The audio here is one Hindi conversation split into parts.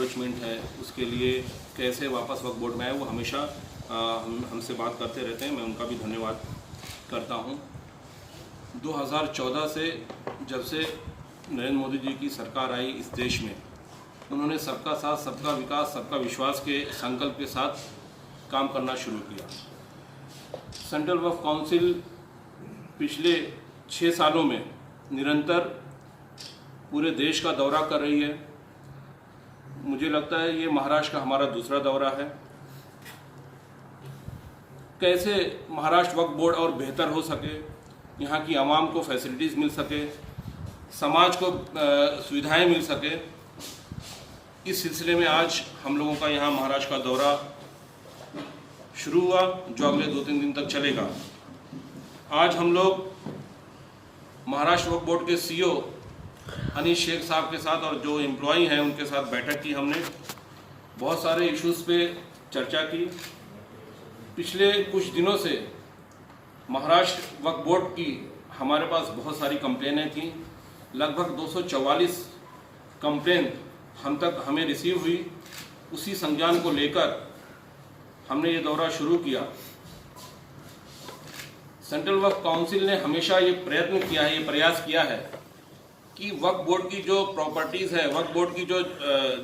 इंक्रोचमेंट है उसके लिए कैसे वापस वक्फ बोर्ड में आए, वो हमेशा हमसे बात करते रहते हैं। मैं उनका भी धन्यवाद करता हूँ। 2014 से जब से नरेंद्र मोदी जी की सरकार आई इस देश में, उन्होंने सबका साथ, सबका विकास, सबका विश्वास के संकल्प के साथ काम करना शुरू किया। सेंट्रल वक्फ काउंसिल पिछले 6 सालों में निरंतर पूरे देश का दौरा कर रही है। मुझे लगता है ये महाराष्ट्र का हमारा दूसरा दौरा है। कैसे महाराष्ट्र वक्फ बोर्ड और बेहतर हो सके, यहाँ की आवाम को फैसिलिटीज़ मिल सके, समाज को सुविधाएं मिल सके, इस सिलसिले में आज हम लोगों का यहाँ महाराष्ट्र का दौरा शुरू हुआ, जो अगले 2-3 दिन तक चलेगा। आज हम लोग महाराष्ट्र वक्फ बोर्ड के CEO अनीश शेख साहब के साथ और जो एम्प्लॉई हैं उनके साथ बैठक की। हमने बहुत सारे इश्यूज़ पे चर्चा की। पिछले कुछ दिनों से महाराष्ट्र वक्फ बोर्ड की हमारे पास बहुत सारी कंप्लेनें थी। लगभग 244 कंप्लेन हमें रिसीव हुई। उसी संज्ञान को लेकर हमने ये दौरा शुरू किया। सेंट्रल वक्फ काउंसिल ने हमेशा ये प्रयत्न किया है, ये प्रयास किया है कि वक्फ बोर्ड की जो प्रॉपर्टीज़ है, वक्फ बोर्ड की जो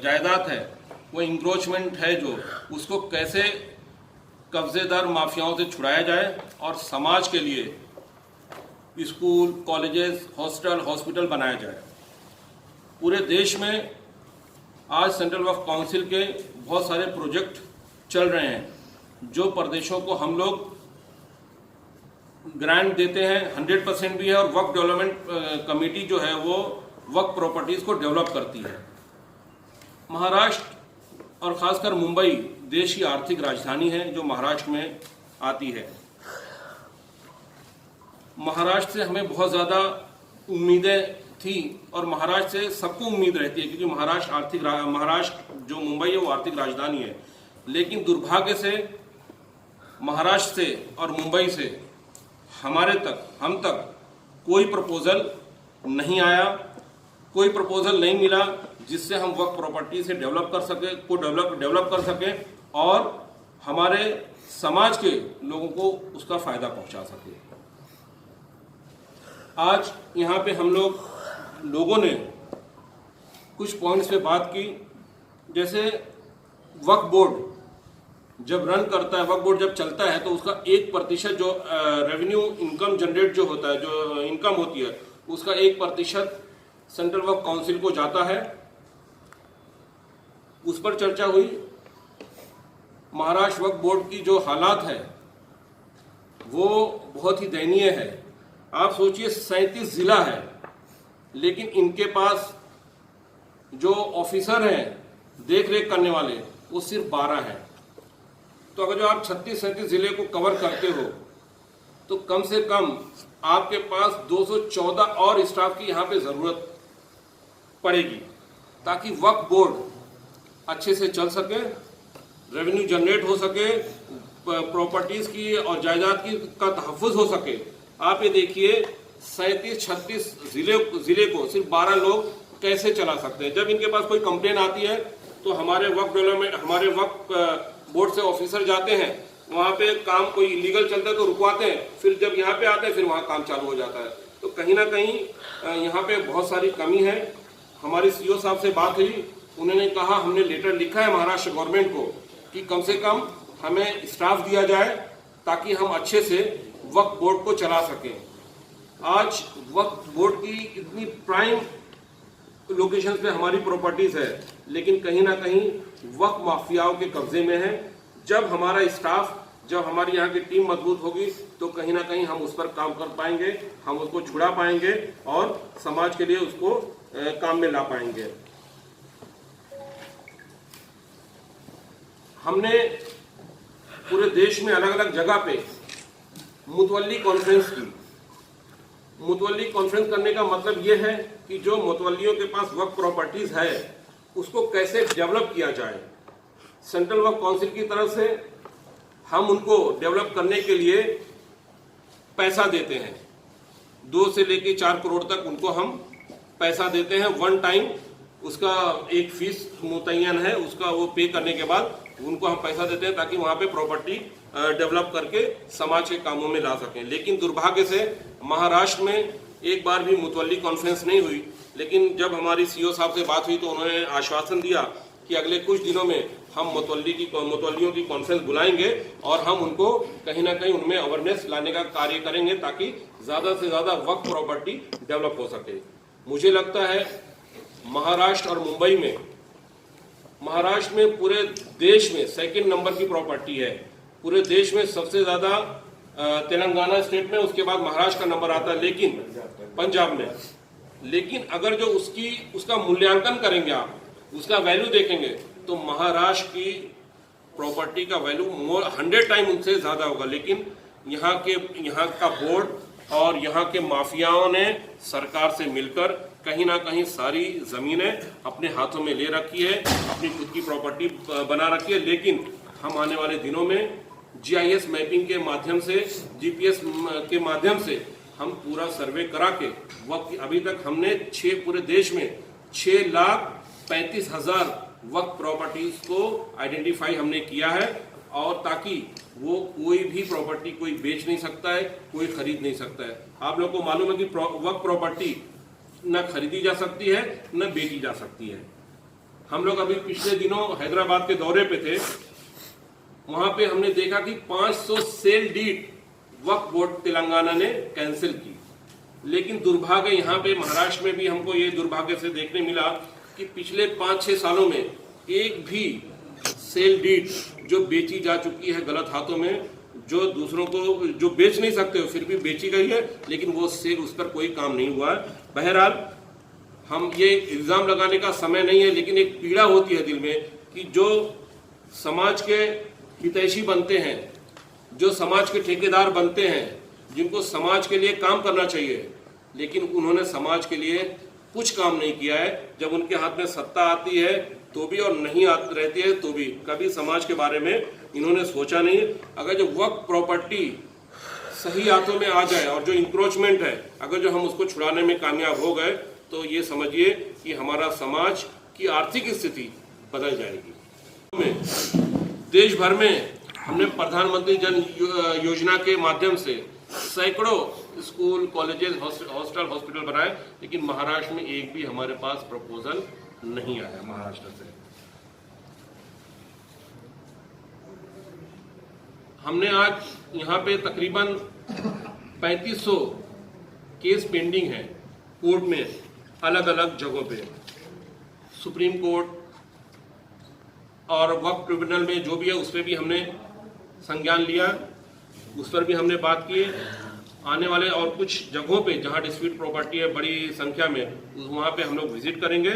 जायदाद है, वो इंक्रोचमेंट है जो, उसको कैसे कब्जेदार माफियाओं से छुड़ाया जाए और समाज के लिए स्कूल, कॉलेजेस, हॉस्पिटल बनाया जाए। पूरे देश में आज सेंट्रल वक्फ काउंसिल के बहुत सारे प्रोजेक्ट चल रहे हैं, जो प्रदेशों को हम लोग ग्रांट देते हैं, 100% भी है, और वक्फ डेवलपमेंट कमेटी जो है वो वक्फ प्रॉपर्टीज़ को डेवलप करती है। महाराष्ट्र और ख़ासकर मुंबई देश की आर्थिक राजधानी है जो महाराष्ट्र में आती है। महाराष्ट्र से हमें बहुत ज़्यादा उम्मीदें थी और महाराष्ट्र से सबको उम्मीद रहती है, क्योंकि महाराष्ट्र जो मुंबई है वो आर्थिक राजधानी है। लेकिन दुर्भाग्य से महाराष्ट्र से और मुंबई से हम तक कोई प्रपोजल नहीं आया, कोई प्रपोजल नहीं मिला जिससे हम वक्फ प्रॉपर्टी से डेवलप कर सके और हमारे समाज के लोगों को उसका फायदा पहुंचा सके। आज यहाँ पे हम लोगों ने कुछ पॉइंट्स पे बात की। जैसे वक्फ बोर्ड जब रन करता है, वक्फ बोर्ड जब चलता है, तो उसका 1% जो रेवेन्यू इनकम जनरेट जो होता है, जो इनकम होती है, उसका 1% सेंट्रल वक्फ काउंसिल को जाता है। उस पर चर्चा हुई। महाराष्ट्र वक्फ बोर्ड की जो हालात है वो बहुत ही दयनीय है। आप सोचिए 37 जिला है, लेकिन इनके पास जो ऑफिसर हैं देख रेख करने वाले वो सिर्फ 12 हैं। तो अगर जो आप 36-37 जिले को कवर करते हो तो कम से कम आपके पास 214 और स्टाफ की यहाँ पे ज़रूरत पड़ेगी, ताकि वक्फ बोर्ड अच्छे से चल सके, रेवेन्यू जनरेट हो सके, प्रॉपर्टीज़ की और जायदाद की का तहफ़्फ़ुज़ हो सके। आप ये देखिए 37-36 जिले को सिर्फ 12 लोग कैसे चला सकते हैं। जब इनके पास कोई कंप्लेन आती है तो हमारे वक्फ बोर्ड से ऑफिसर जाते हैं, वहाँ पे काम कोई इलीगल चलता है तो रुकवाते हैं, फिर जब यहाँ पे आते हैं फिर वहाँ काम चालू हो जाता है। तो कहीं ना कहीं यहाँ पे बहुत सारी कमी है। हमारी CEO साहब से बात हुई, उन्होंने कहा हमने लेटर लिखा है महाराष्ट्र गवर्नमेंट को कि कम से कम हमें स्टाफ दिया जाए ताकि हम अच्छे से वक्फ बोर्ड को चला सकें। आज वक्फ बोर्ड की इतनी प्राइम लोकेशंस पे हमारी प्रॉपर्टीज़ है, लेकिन कहीं ना कहीं वक्फ माफियाओं के कब्जे में है। जब हमारा स्टाफ, जब हमारी यहाँ की टीम मजबूत होगी तो कहीं ना कहीं हम उस पर काम कर पाएंगे, हम उसको छुड़ा पाएंगे और समाज के लिए उसको काम में ला पाएंगे। हमने पूरे देश में अलग अलग जगह पे मुतवल्ली कॉन्फ्रेंस की। मुतवल्ली कॉन्फ्रेंस करने का मतलब ये है कि जो मुतवल्लियों के पास वक्फ प्रॉपर्टीज है उसको कैसे डेवलप किया जाए। सेंट्रल वक्फ काउंसिल की तरफ से हम उनको डेवलप करने के लिए पैसा देते हैं, 2 से लेकर 4 करोड़ तक उनको हम पैसा देते हैं वन टाइम। उसका एक फीस मुतय्यन है, उसका वो पे करने के बाद उनको हम पैसा देते हैं ताकि वहाँ पे प्रॉपर्टी डेवलप करके समाज के कामों में ला सकें। लेकिन दुर्भाग्य से महाराष्ट्र में एक बार भी मुतवल्ली कॉन्फ्रेंस नहीं हुई, लेकिन जब हमारी सीओ साहब से बात हुई तो उन्होंने आश्वासन दिया कि अगले कुछ दिनों में हम मुतवल्लियों की कॉन्फ्रेंस बुलाएंगे और हम उनको कहीं ना कहीं उनमें अवेयरनेस लाने का कार्य करेंगे ताकि ज़्यादा से ज़्यादा वक्फ प्रॉपर्टी डेवलप हो सके। मुझे लगता है महाराष्ट्र और मुंबई में, महाराष्ट्र में पूरे देश में सेकंड नंबर की प्रॉपर्टी है। पूरे देश में सबसे ज़्यादा तेलंगाना स्टेट में, उसके बाद महाराष्ट्र का नंबर आता है, लेकिन पंजाब में। लेकिन अगर जो उसका मूल्यांकन करेंगे आप, उसका वैल्यू देखेंगे तो महाराष्ट्र की प्रॉपर्टी का वैल्यू 100 टाइम उनसे ज़्यादा होगा। लेकिन यहाँ का बोर्ड और यहाँ के माफियाओं ने सरकार से मिलकर कहीं ना कहीं सारी ज़मीनें अपने हाथों में ले रखी है, अपनी खुद की प्रॉपर्टी बना रखी है। लेकिन हम आने वाले दिनों में GIS मैपिंग के माध्यम से, GPS के माध्यम से हम पूरा सर्वे करा के वक्त अभी तक हमने पूरे देश में 6,35,000 वक्त प्रॉपर्टीज को आइडेंटिफाई हमने किया है, और ताकि वो कोई भी प्रॉपर्टी कोई बेच नहीं सकता है, कोई खरीद नहीं सकता है। आप लोगों को मालूम है कि वक्त प्रॉपर्टी न खरीदी जा सकती है न बेची जा सकती है। हम लोग अभी पिछले दिनों हैदराबाद के दौरे पे थे, वहां पे हमने देखा कि 500 सेल डीड वक्फ बोर्ड तेलंगाना ने कैंसिल की। लेकिन दुर्भाग्य यहाँ पे महाराष्ट्र में भी हमको ये दुर्भाग्य से देखने मिला कि पिछले 5-6 सालों में एक भी सेल डीड जो बेची जा चुकी है गलत हाथों में, जो दूसरों को जो बेच नहीं सकते हो फिर भी बेची गई है, लेकिन वो सेल उस पर कोई काम नहीं हुआ है। बहरहाल हम ये इल्ज़ाम लगाने का समय नहीं है, लेकिन एक पीड़ा होती है दिल में कि जो समाज के हितैषी बनते हैं, जो समाज के ठेकेदार बनते हैं, जिनको समाज के लिए काम करना चाहिए, लेकिन उन्होंने समाज के लिए कुछ काम नहीं किया है। जब उनके हाथ में सत्ता आती है तो भी, और नहीं रहती है तो भी, कभी समाज के बारे में इन्होंने सोचा नहीं। अगर जो वक्फ प्रॉपर्टी सही हाथों में आ जाए और जो इंक्रोचमेंट है, अगर जो हम उसको छुड़ाने में कामयाब हो गए तो ये समझिए कि हमारा समाज की आर्थिक स्थिति बदल जाएगी। देश भर में हमने प्रधानमंत्री जन योजना के माध्यम से सैकड़ों स्कूल, कॉलेजेस, हॉस्टल, हॉस्पिटल बनाए, लेकिन महाराष्ट्र में एक भी हमारे पास प्रपोजल नहीं आया महाराष्ट्र से। हमने आज यहाँ पे तकरीबन 3500 केस पेंडिंग है कोर्ट में, अलग अलग जगहों पे, सुप्रीम कोर्ट और वक्फ ट्रिब्यूनल में जो भी है उस पर भी हमने संज्ञान लिया, उस पर भी हमने बात की। आने वाले और कुछ जगहों पे जहां डिस्प्यूट प्रॉपर्टी है बड़ी संख्या में, वहां पे हम लोग विजिट करेंगे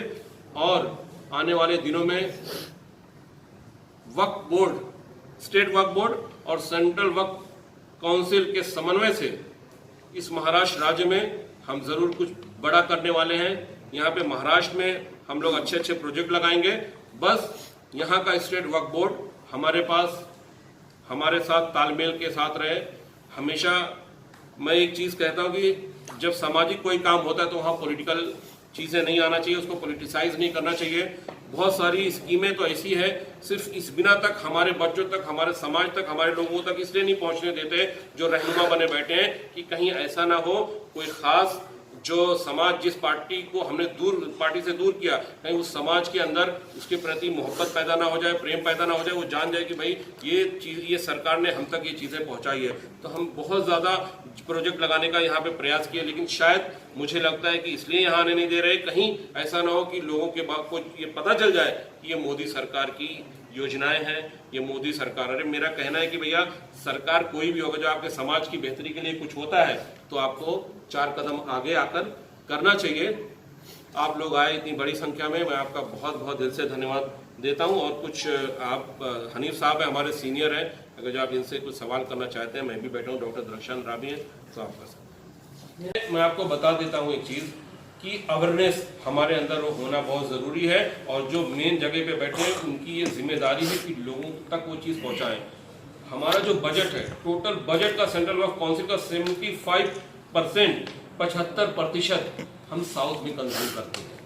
और आने वाले दिनों में वक्फ बोर्ड, स्टेट वक्फ बोर्ड और सेंट्रल वक्फ काउंसिल के समन्वय से इस महाराष्ट्र राज्य में हम जरूर कुछ बड़ा करने वाले हैं। यहाँ पे महाराष्ट्र में हम लोग अच्छे अच्छे प्रोजेक्ट लगाएंगे। बस यहाँ का स्टेट वक्फ बोर्ड हमारे साथ तालमेल के साथ रहे। हमेशा मैं एक चीज़ कहता हूँ कि जब सामाजिक कोई काम होता है तो वहाँ पॉलिटिकल चीज़ें नहीं आना चाहिए, उसको पॉलिटिसाइज नहीं करना चाहिए। बहुत सारी स्कीमें तो ऐसी है सिर्फ इस बिना तक हमारे बच्चों तक, हमारे समाज तक, हमारे लोगों तक इसलिए नहीं पहुँचने देते जो रहनुमा बने बैठे हैं कि कहीं ऐसा ना हो कोई खास जो समाज, जिस पार्टी को हमने पार्टी से दूर किया, कहीं उस समाज के अंदर उसके प्रति मोहब्बत पैदा ना हो जाए, प्रेम पैदा ना हो जाए, वो जान जाए कि भाई ये सरकार ने हम तक ये चीज़ें पहुंचाई है। तो हम बहुत ज़्यादा प्रोजेक्ट लगाने का यहाँ पे प्रयास किया, लेकिन शायद मुझे लगता है कि इसलिए यहाँ आने नहीं दे रहे, कहीं ऐसा ना हो कि लोगों के बाद को ये पता चल जाए कि ये मोदी सरकार की योजनाएं हैं, ये मोदी सरकार। अरे मेरा कहना है कि भैया सरकार कोई भी होगा, जो आपके समाज की बेहतरी के लिए कुछ होता है तो आपको 4 कदम आगे आकर करना चाहिए। आप लोग आए इतनी बड़ी संख्या में, मैं आपका बहुत बहुत दिल से धन्यवाद देता हूं। और कुछ आप हनीफ साहब है, हमारे सीनियर हैं, अगर जो आप इनसे कुछ सवाल करना चाहते हैं, मैं भी बैठा हूँ, डॉक्टर दर्शन राबी हैं, तो आप कर सकते हैं। मैं आपको बता देता हूँ एक चीज़ कि अवेयरनेस हमारे अंदर वो होना बहुत ज़रूरी है, और जो मेन जगह पे बैठे हैं उनकी ये जिम्मेदारी है कि लोगों तक वो चीज़ पहुँचाएँ। हमारा जो बजट है, टोटल बजट का सेंट्रल वक्फ काउंसिल का 75% हम साउथ में कंज्यूम करते हैं।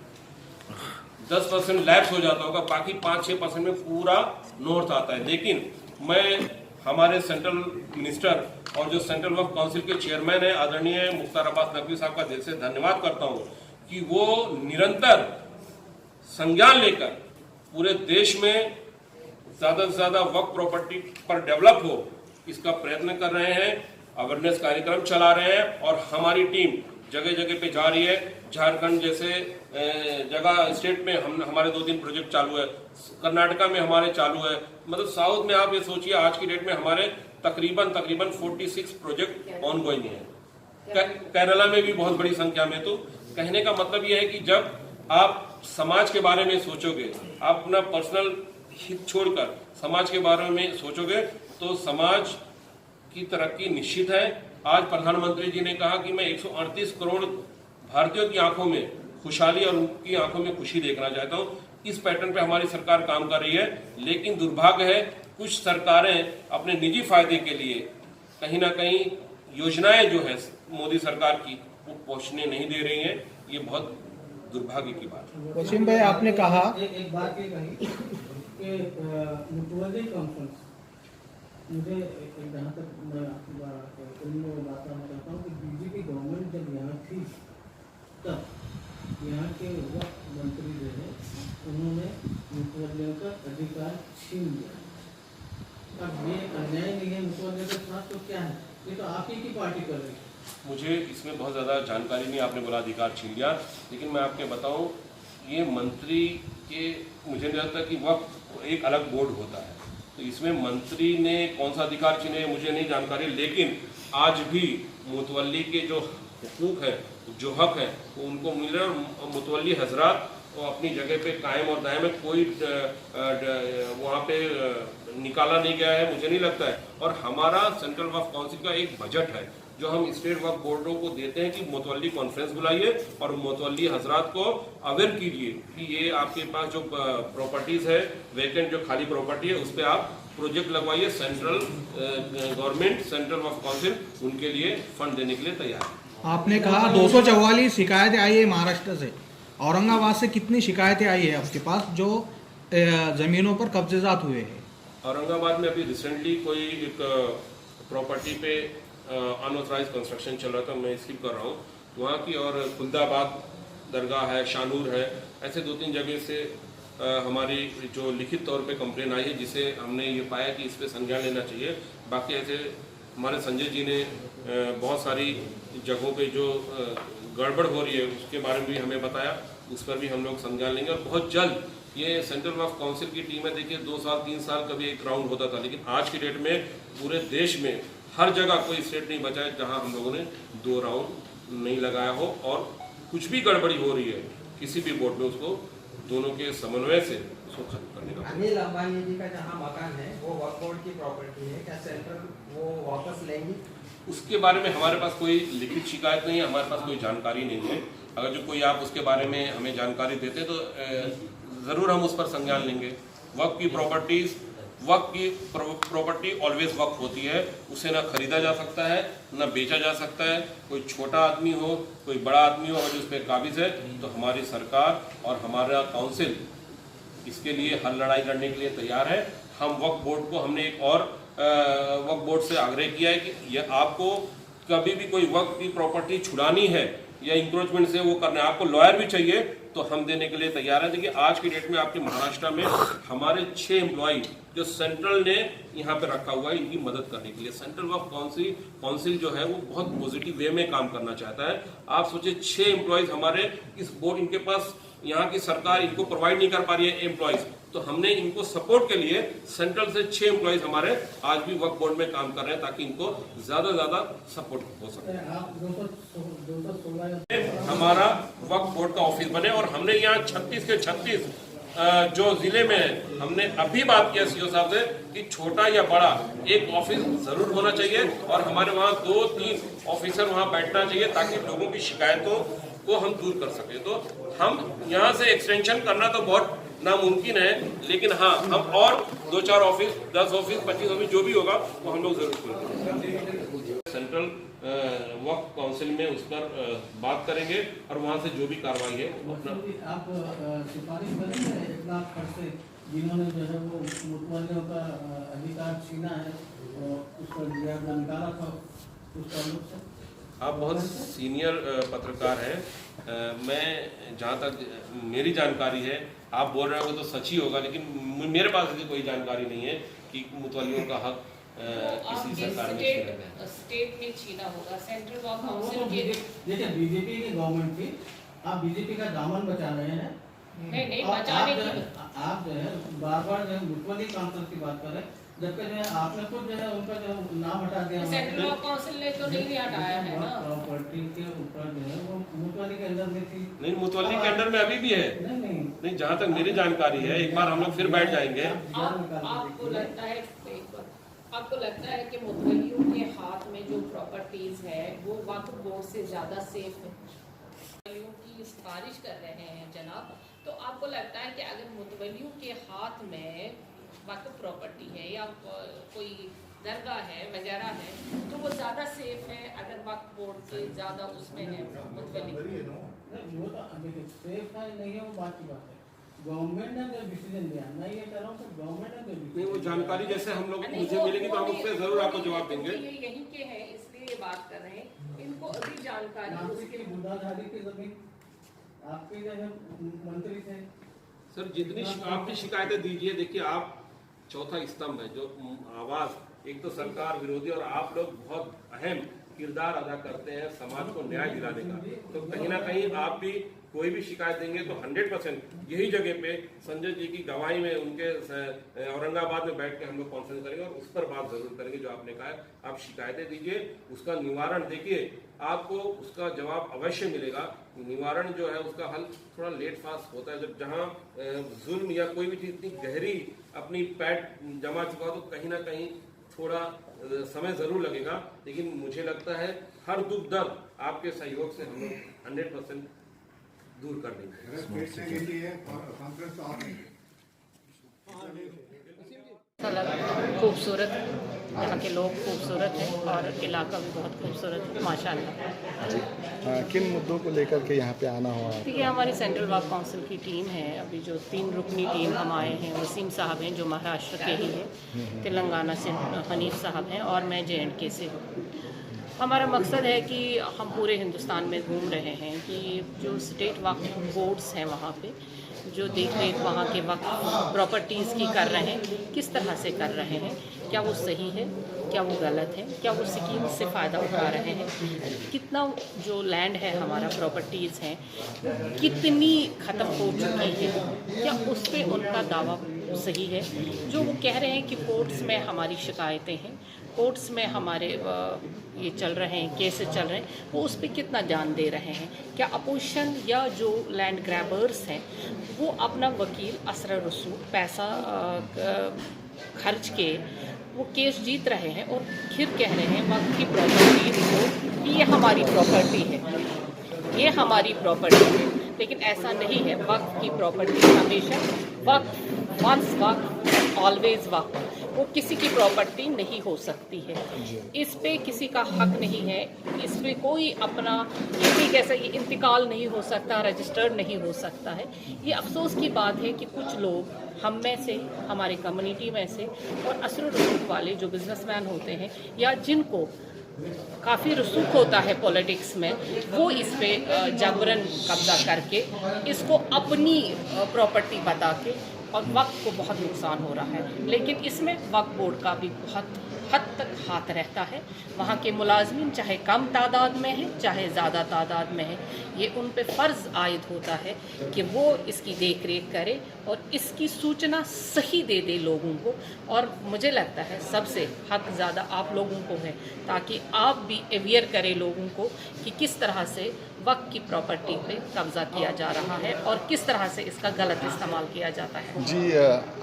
10% लैप्स हो जाता होगा, बाकी 5-6% में पूरा नॉर्थ आता है। लेकिन मैं हमारे सेंट्रल मिनिस्टर और जो सेंट्रल वक्फ काउंसिल के चेयरमैन है आदरणीय मुख्तार अब्बास नकवी साहब का दिल से धन्यवाद करता हूं कि वो निरंतर संज्ञान लेकर पूरे देश में ज्यादा से ज्यादा वक्फ प्रॉपर्टी पर डेवलप हो इसका प्रयत्न कर रहे हैं, अवेयरनेस कार्यक्रम चला रहे हैं और हमारी टीम जगह जगह पे जा रही है। झारखंड जैसे जगह स्टेट में हमारे 2-3 प्रोजेक्ट चालू है, कर्नाटका में हमारे चालू है, मतलब साउथ में आप ये सोचिए आज की डेट में हमारे तकरीबन 46 प्रोजेक्ट ऑन गोइंग है। केरला में भी बहुत बड़ी संख्या में। तो कहने का मतलब यह है कि जब आप समाज के बारे में सोचोगे, आप अपना पर्सनल हित छोड़कर समाज के बारे में सोचोगे तो समाज की तरक्की निश्चित है। आज प्रधानमंत्री जी ने कहा कि मैं 138 करोड़ भारतीयों की आंखों में खुशहाली और उनकी आंखों में खुशी देखना चाहता हूं। इस पैटर्न पे हमारी सरकार काम कर रही है, लेकिन दुर्भाग्य है कुछ सरकारें अपने निजी फायदे के लिए कहीं ना कहीं योजनाएं जो है मोदी सरकार की वो पहुंचने नहीं दे रही हैं। ये बहुत दुर्भाग्य की बात है। वसीम भाई, आपने कहा एक बात ये कही कि मुतवल्ली कॉन्फ्रेंस, मुझे जहाँ तक मैं आपकी बात करता हूँ कि बीजेपी गवर्नमेंट जब यहाँ थी तब यहाँ के वक्फ मंत्री जो है उन्होंने मुतवल्लियों का अधिकार छीन लिया। अब ये अन्याय नहीं है मुतवल्लियों के साथ, तो क्या है? ये तो आप ही की पार्टी कर रही है। मुझे इसमें बहुत ज़्यादा जानकारी नहीं, आपने बोला अधिकार छीन लिया, लेकिन मैं आपके बताऊं ये मंत्री के मुझे नहीं लगता कि वक्फ एक अलग बोर्ड होता है, तो इसमें मंत्री ने कौन सा अधिकार छीने मुझे नहीं जानकारी। लेकिन आज भी मुतवल्ली के जो हुकूक है, जो हक है, वो उनको मिल रहे हैं और मुतवल्ली हजरात वो अपनी जगह पे कायम और दायम है। कोई वहाँ पे निकाला नहीं गया है मुझे नहीं लगता है। और हमारा सेंट्रल वक्फ काउंसिल का एक बजट है जो हम स्टेट वक्फ बोर्डों को देते हैं कि मुतवल्ली कॉन्फ्रेंस बुलाइए और मुतवल्ली हजरात को अवेयर कीजिए कि ये आपके पास जो प्रॉपर्टीज है, वैकेंट जो खाली प्रॉपर्टी है, उस पर आप प्रोजेक्ट लगवाइए। सेंट्रल गवर्नमेंट, सेंट्रल वक्फ काउंसिल उनके लिए फंड देने के लिए तैयार है। आपने कहा 244 शिकायतें आई है महाराष्ट्र से, औरंगाबाद से कितनी शिकायतें आई है आपके पास जो जमीनों पर कब्जेजात हुए हैं? औरंगाबाद में अभी रिसेंटली कोई एक प्रॉपर्टी पे अनऑथराइज कंस्ट्रक्शन चल रहा था, मैं स्किप कर रहा हूँ वहाँ की, और खुलदाबाद दरगाह है, शानूर है, ऐसे 2-3 जगह से हमारी जो लिखित तौर पे कंप्लेन आई है जिसे हमने ये पाया कि इस पर संज्ञान लेना चाहिए। बाकी ऐसे हमारे संजय जी ने बहुत सारी जगहों पे जो गड़बड़ हो रही है उसके बारे में भी हमें बताया, उस पर भी हम लोग संज्ञान लेंगे और बहुत जल्द। ये सेंट्रल वक्फ काउंसिल की टीम है, देखिए 2 साल 3 साल कभी एक राउंड होता था, लेकिन आज की डेट में पूरे देश में हर जगह कोई स्टेट नहीं बचा है जहाँ हम लोगों ने 2 राउंड नहीं लगाया हो। और कुछ भी गड़बड़ी हो रही है किसी भी बोर्ड में, उसको दोनों के समन्वय से उसको खत्म करने का। अनिल अंबानी जी का जहाँ मकान है वो वक्फ बोर्ड की प्रॉपर्टी है, क्या सेंट्रल वो वापस लेंगी? उसके बारे में हमारे पास कोई लिखित शिकायत नहीं है, हमारे पास कोई जानकारी नहीं है। अगर जो कोई आप उसके बारे में हमें जानकारी देते तो ज़रूर हम उस पर संज्ञान लेंगे। वक्फ की प्रॉपर्टीज़, वक्फ की प्रॉपर्टी ऑलवेज वक्फ होती है, उसे ना खरीदा जा सकता है ना बेचा जा सकता है। कोई छोटा आदमी हो, कोई बड़ा आदमी हो, अगर उस पर काबिज है तो हमारी सरकार और हमारा काउंसिल इसके लिए हर लड़ाई लड़ने के लिए तैयार है। हम वक्फ बोर्ड को, हमने एक और वक्फ बोर्ड से आग्रह किया है कि ये आपको कभी भी कोई वक्फ की प्रॉपर्टी छुड़ानी है या इंक्रोचमेंट से वो करना है, आपको लॉयर भी चाहिए तो हम देने के लिए तैयार हैं। देखिए आज की डेट में आपके महाराष्ट्र में हमारे 6 एम्प्लॉई जो सेंट्रल ने यहाँ पे रखा हुआ है इनकी मदद करने के लिए। सेंट्रल वक्फ काउंसिल जो है वो बहुत पॉजिटिव वे में काम करना चाहता है। आप सोचिए 6 एम्प्लॉयज हमारे इस बोर्ड, इनके पास यहाँ की सरकार इनको प्रोवाइड नहीं कर पा रही है एम्प्लॉयज, तो हमने इनको सपोर्ट के लिए सेंट्रल से 6 एम्प्लॉयज हमारे आज भी वक्फ बोर्ड में काम कर रहे हैं ताकि इनको ज्यादा सपोर्ट हो सके। हमारा वक्फ बोर्ड का ऑफिस बने और हमने यहाँ 36 के 36 जो जिले में है, हमने अभी बात किया सीओ साहब से कि छोटा या बड़ा एक ऑफिस जरूर होना चाहिए और हमारे वहाँ 2-3 ऑफिसर वहाँ बैठना चाहिए ताकि लोगों की शिकायतों को हम दूर कर सके। तो हम यहाँ से एक्सटेंशन करना तो बहुत नामुमकिन है, लेकिन हाँ हम और 2-4 ऑफिस, 10 ऑफिस, 25 ऑफिस जो भी होगा वो हम लोग जरूर करेंगे। सेंट्रल वक्फ काउंसिल काउंसिल में उस पर बात करेंगे और वहाँ से जो भी कार्रवाई है वो अपना आप सिफारिश करेंगे एक लाख खर्च से जिन्होंने जो है वो मुतवल्लियों का अधिकार छीना है और उसका जियादा निकाला था उस ताल्लुक से। आप बहुत सीनियर पत्रकार हैं। मैं जहाँ तक मेरी जानकारी है, आप बोल रहे हो तो सच ही होगा, लेकिन मेरे पास ऐसी कोई जानकारी नहीं है कि मुतवल्लियों का हक किसी सरकार ने छीना है। स्टेट में छीना होगा। सेंट्रल वक्फ वो काउंसिल तो के देखिए बीजेपी की गवर्नमेंट थी, आप बीजेपी का दामन बचा रहे हैं। नहीं और बचाने आप जो है बार बार जो है मुतवल्ली काउंसिल की बात कर रहे हैं, जबकि जो है आपने खुद जो है उनका जो नाम हटा दिया। सेंट्रल वक्फ काउंसिल ने तो नहीं हटाया है ना। प्रॉपर्टी के ऊपर जो है वो मुतवल्ली के अंदर में थी। नहीं, मुतवल्ली के अंडर में अभी भी है। नहीं, जहाँ तक मेरी जानकारी है, एक बार हम लोग फिर बैठ जाएंगे। आपको लगता है कि मुतवल्लियों के हाथ में जो प्रॉपर्टीज है वो वक्फ बोर्ड से ज्यादा सेफ है? मुतवल्लियों की सिफारिश कर रहे हैं जनाब, तो आपको लगता है कि अगर मुतवल्लियों के हाथ में वक्फ प्रॉपर्टी है या कोई दरगाह है वगैरह है तो वो ज़्यादा सेफ है अगर वक्फ बोर्ड से ज़्यादा उसमें है मुतवल्ली? वो तो देखिए सेफ है नहीं है वो बात की बात है। गवर्नमेंट ने जो डिसीजन लिया, मैं ये कह रहा हूँ कि गवर्नमेंट ने जो नहीं, वो जानकारी जैसे हम लोग नहीं, मुझे मिलेगी तो हम उस पर जरूर आपको जवाब देंगे। ये यहीं के हैं इसलिए ये बात कर रहे हैं, इनको अभी जानकारी नासिक की बुंदाधारी की जमीन आपके जो है मंत्री थे। सर, जितनी आप भी शिकायतें दीजिए, देखिए आप चौथा स्तंभ है जो आवाज, एक तो सरकार विरोधी और आप लोग बहुत अहम किरदार अदा करते हैं समाज को न्याय दिलाने का, तो कहीं ना कहीं आप भी कोई भी शिकायत देंगे तो 100% यही जगह पे संजय जी की गवाही में उनके औरंगाबाद में बैठ के हम लोग कॉन्फ्रेंस करेंगे और उस पर बात जरूर करेंगे। जो आपने कहा है, आप शिकायतें दीजिए, उसका निवारण देखिए, आपको उसका जवाब अवश्य मिलेगा। निवारण जो है उसका हल थोड़ा लेट फास्ट होता है, जब जहाँ जुल्म या कोई भी चीज इतनी गहरी अपनी पैठ जमा चुका तो कहीं ना कहीं थोड़ा समय जरूर लगेगा, लेकिन मुझे लगता है हर दुख दर्द आपके सहयोग से हम लोग 100% दूर कर देंगे। खूबसूरत, यहाँ के लोग खूबसूरत हैं और इलाका भी बहुत खूबसूरत है माशाल्लाह। किन मुद्दों को लेकर के यहाँ पे आना हुआ? देखिए हमारी सेंट्रल वक्फ काउंसिल की टीम है, अभी जो 3 रुकनी टीम हम आए हैं, वसीम साहब हैं जो महाराष्ट्र के ही हैं, तेलंगाना से हनीफ साहब हैं और मैं JNK से हूँ। हमारा मकसद है कि हम पूरे हिंदुस्तान में घूम रहे हैं कि जो स्टेट वक्फ बोर्ड्स हैं वहाँ पे जो देख रेख वहाँ के वक्फ प्रॉपर्टीज़ की कर रहे हैं, किस तरह से कर रहे हैं, क्या वो सही है, क्या वो गलत है, क्या वो स्कीम से फ़ायदा उठा रहे हैं, कितना जो लैंड है हमारा प्रॉपर्टीज़ हैं कितनी ख़त्म हो चुकी है, क्या उस पर उनका दावा सही है। जो वो कह रहे हैं कि कोर्ट्स में हमारी शिकायतें हैं, कोर्ट्स में हमारे ये चल रहे हैं, केसेस चल रहे हैं, वो उस पर कितना ध्यान दे रहे हैं, क्या अपोजिशन या जो लैंड ग्रैबर्स हैं वो अपना वकील असर रसूख पैसा खर्च के वो केस जीत रहे हैं और फिर कह रहे हैं वक्त की प्रॉपर्टी को कि ये हमारी प्रॉपर्टी है, ये हमारी प्रॉपर्टी है। लेकिन ऐसा नहीं है, वक्त की प्रॉपर्टी हमेशा वक्त, वंस वक्त ऑलवेज वक्त, वो किसी की प्रॉपर्टी नहीं हो सकती है, इस पे किसी का हक नहीं है, इस पे कोई अपना ये भी कैसा ये इंतकाल नहीं हो सकता, रजिस्टर्ड नहीं हो सकता है। ये अफसोस की बात है कि कुछ लोग हम में से, हमारे कम्युनिटी में से और असर रसूख वाले जो बिजनेसमैन होते हैं या जिनको काफ़ी रसूख होता है पॉलिटिक्स में, वो इस पे जबरन कब्जा करके इसको अपनी प्रॉपर्टी बता के और वक्त को बहुत नुकसान हो रहा है। लेकिन इसमें वक्फ बोर्ड का भी बहुत हद तक हाथ रहता है। वहाँ के मुलाजमीन चाहे कम तादाद में है चाहे ज़्यादा तादाद में है, ये उन पे फ़र्ज़ आयद होता है कि वो इसकी देख रेख करे और इसकी सूचना सही दे दे लोगों को। और मुझे लगता है सबसे हक ज़्यादा आप लोगों को है, ताकि आप भी अवेयर करें लोगों को कि किस तरह से वक्त की प्रॉपर्टी पे कब्ज़ा किया जा रहा है और किस तरह से इसका गलत इस्तेमाल किया जाता है। जी,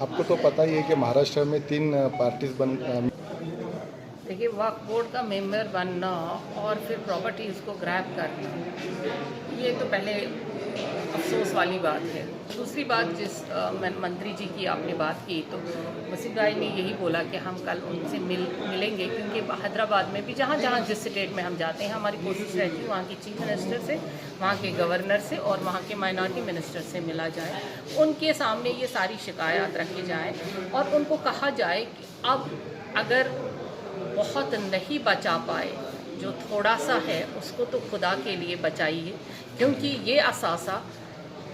आपको तो पता ही है कि महाराष्ट्र में 3 पार्टीज बन देखिए वक्फ बोर्ड का मेंबर बनना और फिर प्रॉपर्टीज़ को ग्रैब करना, ये तो पहले अफसोस वाली बात है। दूसरी बात जिस मंत्री जी की आपने बात की, तो वसीम भाई ने यही बोला कि हम कल उनसे मिलेंगे, क्योंकि हैदराबाद में भी जहाँ जहाँ जिस स्टेट में हम जाते हैं हमारी कोशिश रहती है वहाँ के चीफ मिनिस्टर से, वहाँ के गवर्नर से और वहाँ के माइनॉरिटी मिनिस्टर से मिला जाए, उनके सामने ये सारी शिकायत रखी जाए और उनको कहा जाए कि अब अगर बहुत नहीं बचा पाए, जो थोड़ा सा है उसको तो खुदा के लिए बचाइए, क्योंकि ये असासा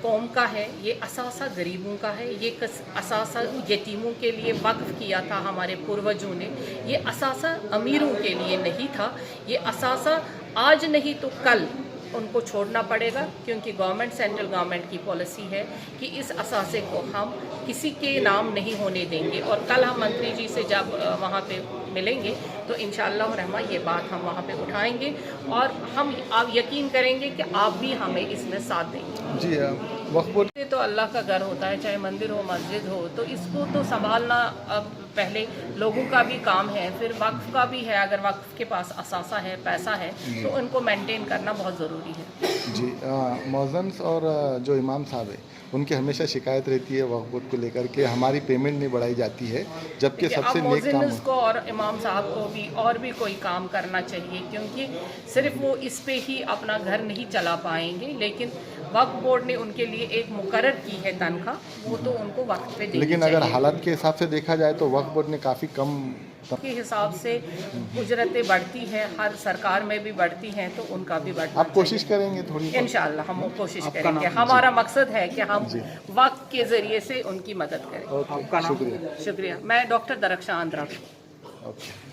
कौम का है, ये असासा गरीबों का है, ये असासा यतीमों के लिए वक्फ किया था हमारे पूर्वजों ने, ये असासा अमीरों के लिए नहीं था, ये असासा आज नहीं तो कल उनको छोड़ना पड़ेगा, क्योंकि गवर्नमेंट सेंट्रल गवर्नमेंट की पॉलिसी है कि इस असासे को हम किसी के नाम नहीं होने देंगे। और कल हम मंत्री जी से जब वहाँ पे मिलेंगे तो इंशाअल्लाह रहमान ये बात हम वहाँ पे उठाएंगे और हम आप यकीन करेंगे कि आप भी हमें इसमें साथ देंगे। जी वक्फ बोर्ड ये तो अल्लाह का घर होता है, चाहे मंदिर हो मस्जिद हो, तो इसको तो संभालना अब पहले लोगों का भी काम है, फिर वक्फ का भी है। अगर वक्फ के पास असासा है, पैसा है, तो उनको मेंटेन करना बहुत ज़रूरी है। जी मौज़न्स और जो इमाम साहब है उनकी हमेशा शिकायत रहती है वक्फ बोर्ड को लेकर के हमारी पेमेंट नहीं बढ़ाई जाती है, जबकि सबसे नेक काम मोज़िन्स को और इमाम साहब को भी और भी कोई काम करना चाहिए, क्योंकि सिर्फ वो इस पे ही अपना घर नहीं चला पाएंगे, लेकिन वक्फ बोर्ड ने उनके लिए एक मुकर्रर की है तनख्वाह, वो तो उनको वक्त पे देनी लेकिन चाहिए। अगर हालात के हिसाब से देखा जाए तो वक्फ बोर्ड ने काफ़ी कम के हिसाब से उजरतें बढ़ती हैं, हर सरकार में भी बढ़ती हैं, तो उनका भी बढ़ना आप कोशिश करेंगे थोड़ी इंशाअल्लाह हम कोशिश करेंगे। हमारा मकसद है कि हम वक्त के ज़रिए से उनकी मदद करें। शुक्रिया। शुक्रिया। मैं डॉक्टर दरख्शां आंद्रा। ओके।